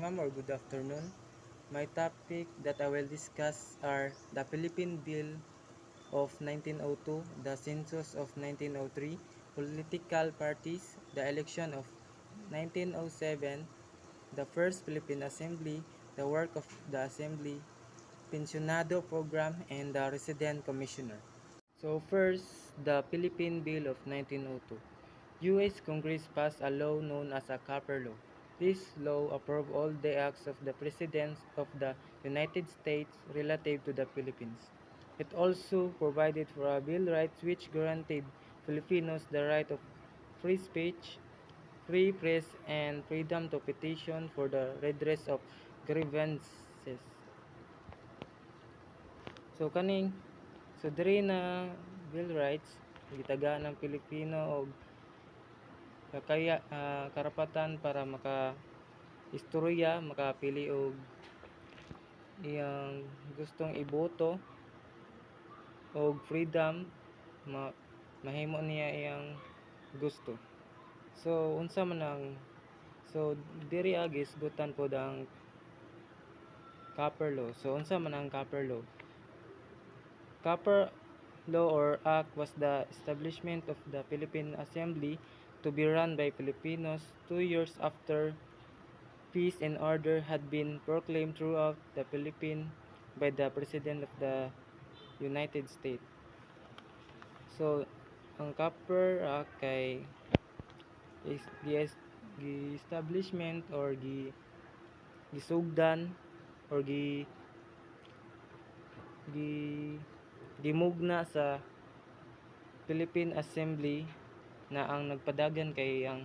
ma'am, or good afternoon. My topic that I will discuss are the Philippine Bill of 1902, the Census of 1903, political parties, the election of 1907, the First Philippine Assembly, the work of the Assembly, Pensionado Program, and the Resident Commissioner. So first, the Philippine Bill of 1902. U.S. Congress passed a law known as a Copper Law. This law approved all the acts of the President of the United States relative to the Philippines. It also provided for a Bill of Rights which guaranteed Filipinos the right of free speech, free press, and freedom to petition for the redress of grievances. So diri na Bill of Rights gitagaan ng Pilipino og karapatan para istorya, makapili og iyang gustong iboto og freedom ma, mahimo niya iyang gusto. So unsa man ang diri agis gutan pod ang Copper Law. So unsa man ang Copper Law? Copper Law or Act was the establishment of the Philippine Assembly to be run by Filipinos 2 years after peace and order had been proclaimed throughout the Philippines by the President of the United States. So, ang Copper Act kay is establishment or gisugdan or gi gimugna sa Philippine Assembly na ang nagpadagan kay ang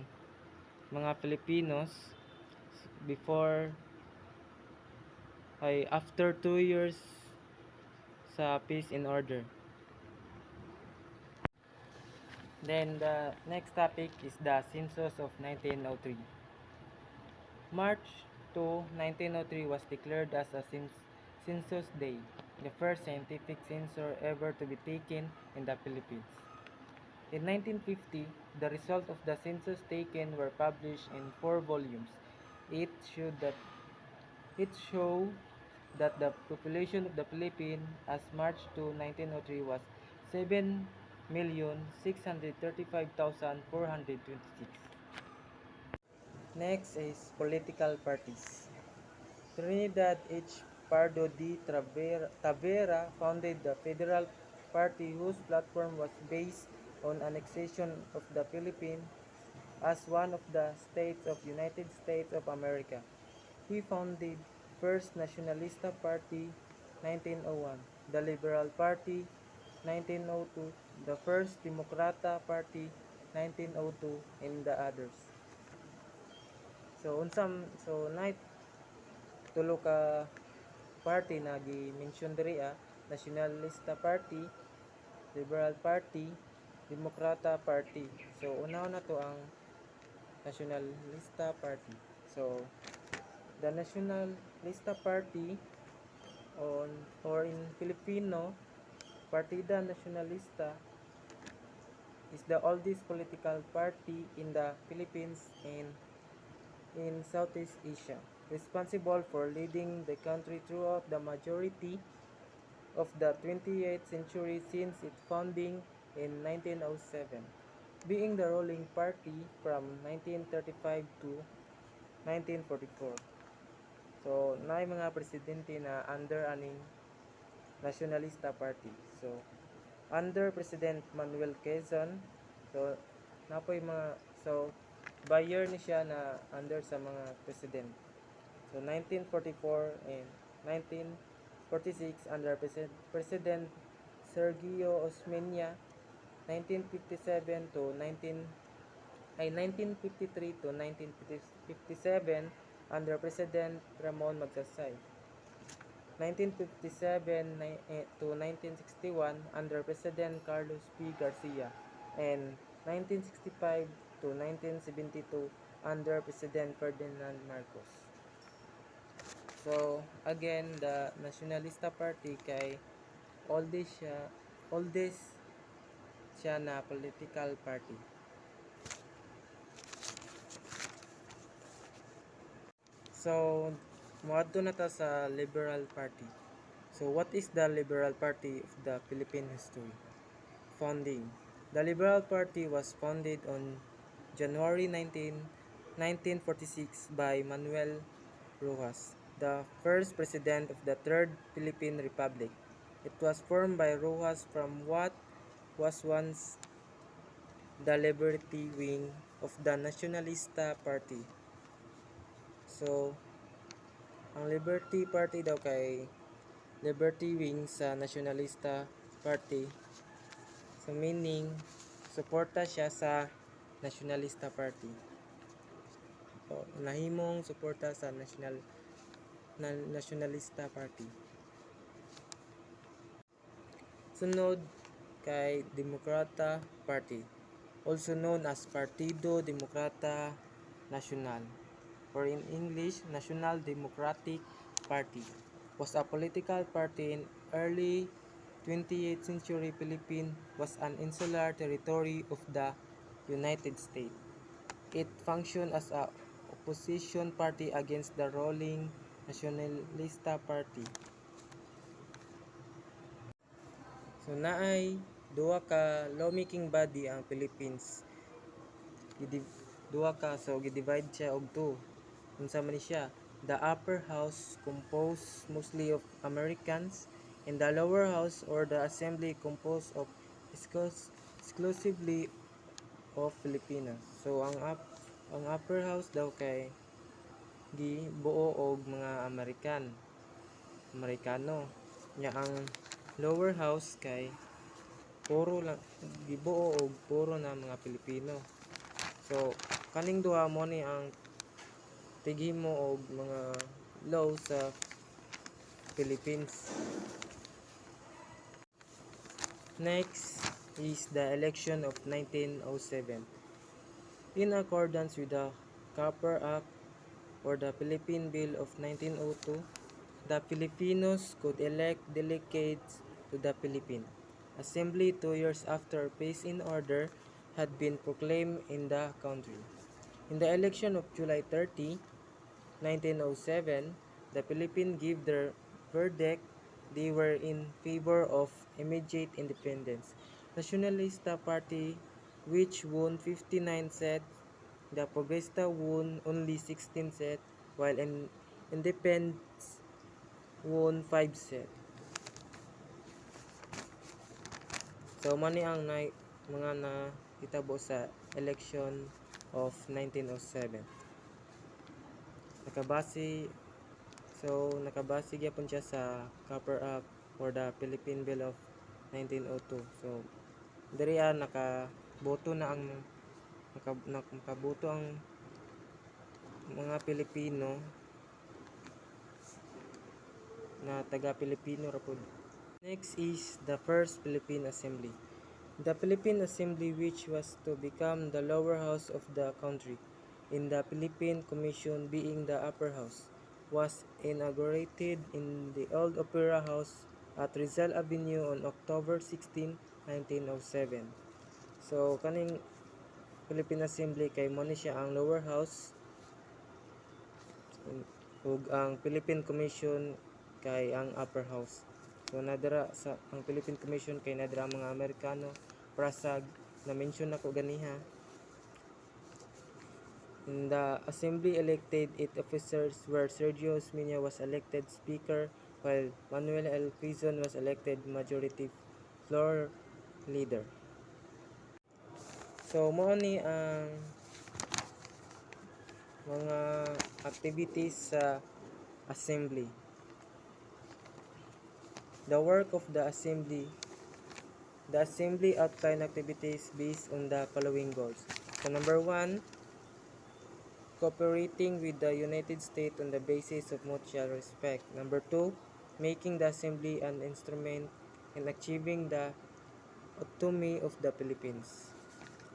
mga Filipinos before ay after 2 years sa peace and order. Then the next topic is the Census of 1903. March 2, 1903 was declared as a Census Day, the first scientific census ever to be taken in the Philippines. In 1950, the result of the census taken were published in 4 volumes. It showed that the population of the Philippines as March 2, 1903 was 7,635,426. Next is political parties. Trinidad H. Pardo de Tavera founded the Federal Party whose platform was based on annexation of the Philippines as one of the states of United States of America. He founded First Nacionalista Party 1901, the Liberal Party 1902, the First Demokrata Party 1902, and the others. So tulo ka party na gi-mention diri Nacionalista Party, Liberal Party, Demokrata Party. So una to ang Nacionalista Party. So the Nacionalista Party or in Filipino, Partida Nacionalista is the oldest political party in the Philippines and in Southeast Asia, responsible for leading the country throughout the majority of the 28th century since its founding in 1907, being the ruling party from 1935 to 1944. So, naay mga presidente na under aning Nacionalista Party. So, under President Manuel Quezon, so buyer ni siya na under sa mga president. So 1944 and 1946 under President Sergio Osmeña, 1953 to 1957 under President Ramon Magsaysay. 1957 to 1961 under President Carlos P. Garcia, and 1965 to 1972 under President Ferdinand Marcos. So again, the Nacionalista Party kay oldest siya na political party. So, moadto na ta sa Liberal Party. So, what is the Liberal Party of the Philippine history? Founding. The Liberal Party was founded on January 19, 1946 by Manuel Rojas, the first president of the Third Philippine Republic. It was formed by Rojas from what was once the Liberty Wing of the Nacionalista Party. So, ang Liberty Party daw kay Liberty Wing sa Nacionalista Party. So, meaning, suporta siya sa Nacionalista Party. So, nahimong suporta sa Nacionalista Party. Sunod kay Demokrata Party, also known as Partido Demokrata Nacional, or in English, National Democratic Party, was a political party in early 20th century Philippines. Was an insular territory of the United States. It functioned as a opposition party against the ruling Nacionalista Party. So naay duha ka lawmaking body ang Philippines. Duha ka, so gidivide siya og two. Unsa man ni siya? The upper house composed mostly of Americans, and the lower house or the assembly composed of exclusively of Filipinos. So ang upper house daw kay gibuo og mga Amerikano. Nya ang lower house kay puro lang gibuo og puro na mga Pilipino. So kaning duha mo ni ang tighimo og mga law sa Philippines. Next is the election of 1907. In accordance with the Copper Act or the Philippine Bill of 1902, the Filipinos could elect delegates to the Philippine Assembly 2 years after peace in order had been proclaimed in the country. In the election of July 30, 1907, the Philippines gave their verdict. They were in favor of immediate independence. Nacionalista Party, which won 59 seats, the Progresista won only 16 seats, while Independents won 5 seats. So, mani ang mga hitabo sa election of 1907. Nakabase gyapon siya sa Copper Act or the Philippine Bill of 1902. So, diri nakaboto ang mga Pilipino na taga-Pilipino ra pud. Next is the first Philippine Assembly. The Philippine Assembly, which was to become the lower house of the country, in the Philippine Commission being the upper house, was inaugurated in the Old Opera House at Rizal Avenue on October 16, 1907. So kaning Philippine Assembly kay mo ni siya ang lower house ug ang Philippine Commission kay ang upper house. So nadara sa ang Philippine Commission kay nadara mga Amerikano, Prasag na mention nako ganiha. In the assembly elected 8 officers, where Sergio Osmeña was elected speaker while Manuel L. Quezon was elected majority floor leader. So mao ni ang mga activities sa assembly. The work of the assembly. The assembly outline activities based on the following goals. So number 1, cooperating with the United States on the basis of mutual respect. Number 2, making the assembly an instrument in achieving the autonomy of the Philippines.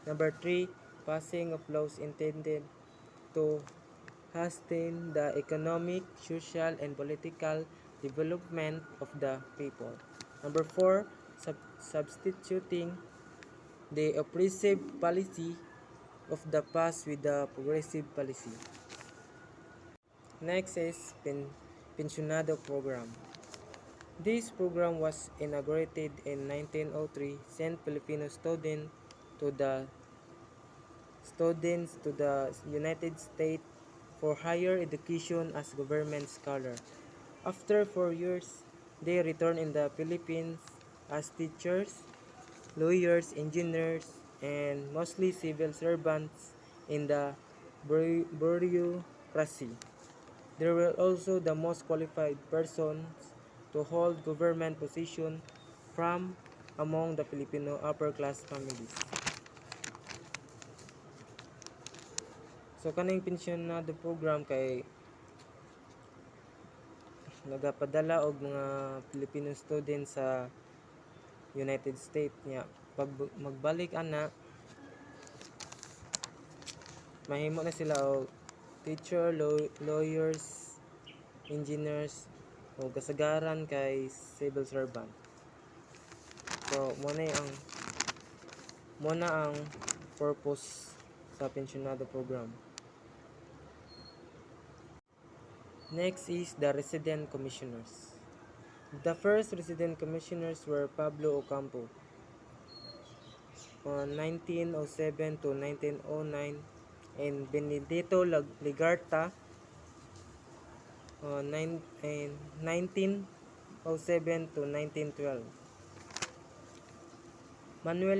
Number 3, passing of laws intended to hasten the economic, social, and political development of the people. Number 4, substituting the oppressive policy of the past with the progressive policy. Next is Pensionado Program. This program was inaugurated in 1903, sent Filipino students to the United States for higher education as government scholar. After 4 years, they returned in the Philippines as teachers, lawyers, engineers, and mostly civil servants in the bureaucracy. They were also the most qualified persons to hold government position from among the Filipino upper class families. So kaning pensyonado program kay nagapadala og mga Filipino students sa United States nya pag magbalik ana mahimo na sila og teacher, lawyers, engineers o kasagaran kay civil servant. So mo na ang purpose sa pensyonado program. Next is the resident commissioners. The first resident commissioners were Pablo Ocampo on 1907 to 1909 and Benedito Ligarta on 1907 to 1912. Manuel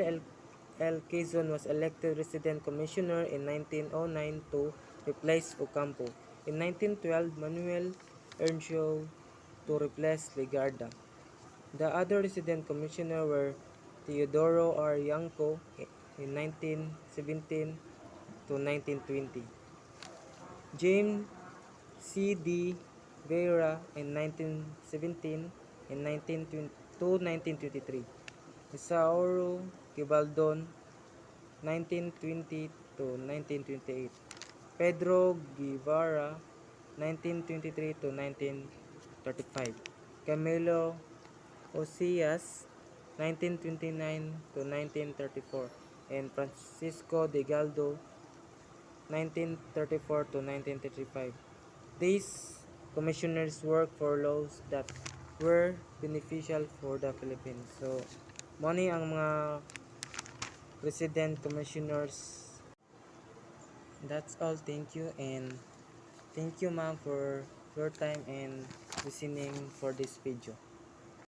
L. Quezon was elected resident commissioner in 1909 to replace Ocampo. In 1912, Manuel Earnshaw to replace Ligarda. The other resident commissioner were Teodoro R. Yanco in 1917 to 1920, James C. D. Vera in 1917 and 1920 to 1923, Isauro Gibaldon 1920 to 1928, Pedro Guevara 1923 to 1935, Camilo Osias 1929 to 1934, and Francisco de Galdo 1934 to 1935. These commissioners worked for laws that were beneficial for the Philippines. So, money ang mga resident commissioners. That's all. Thank you, and thank you ma'am for your time and listening for this video.